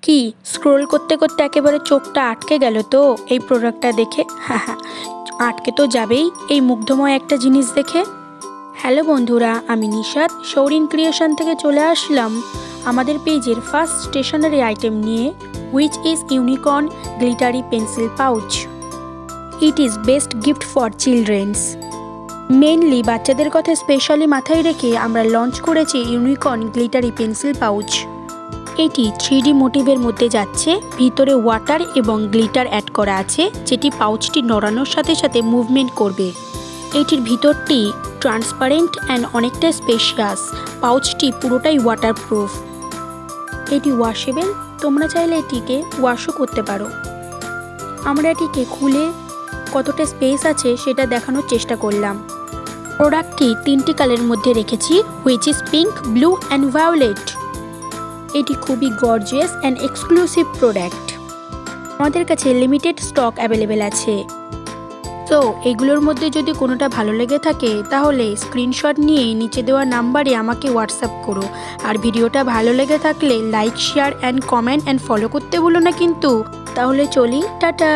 কি স্ক্রোল করতে করতে একেবারে চোখটা আটকে গেল তো এই প্রোডাক্টটা দেখে? হ্যাঁ, আটকে তো যাবেই এই মুগ্ধময় একটা জিনিস দেখে। হ্যালো বন্ধুরা, আমি নিশাদ শৌরিন ক্রিয়েশন থেকে চলে আসলাম আমাদের পেজের ফার্স্ট স্টেশনারি আইটেম নিয়ে, which is unicorn glittery pencil pouch. It is best gift for children's. Mainly বাচ্চাদের কথা স্পেশালি মাথায় রেখে আমরা লঞ্চ করেছি ইউনিকর্ন গ্লিটারি পেন্সিল পাউচ। এটি 3D মোটিভের মধ্যে যাচ্ছে, ভিতরে ওয়াটার এবং গ্লিটার অ্যাড করা আছে, যেটি পাউচটি নড়ানোর সাথে সাথে মুভমেন্ট করবে। এটির ভিতরটি ট্রান্সপারেন্ট অ্যান্ড অনেকটা স্পেশিয়াস। পাউচটি পুরোটাই ওয়াটারপ্রুফ। এটি ওয়াশেবল, তোমরা চাইলে এটিকে ওয়াশও করতে পারো। আমরা এটিকে খুলে কতটা স্পেস আছে সেটা দেখানোর চেষ্টা করলাম। প্রোডাক্টটি 3টি কালারের মধ্যে রেখেছি, which is pink, blue and violet. এটি খুবই গর্জিয়াস অ্যান্ড এক্সক্লুসিভ প্রোডাক্ট। আমাদের কাছে লিমিটেড স্টক অ্যাভেলেবেল আছে। তো এগুলোর মধ্যে যদি কোনোটা ভালো লেগে থাকে তাহলে স্ক্রিনশট নিয়ে নিচে দেওয়া নাম্বারে আমাকে হোয়াটসঅ্যাপ করো। আর ভিডিওটা ভালো লেগে থাকলে like, share and comment and follow করতে ভুলো না কিন্তু। তাহলে চলি, টাটা।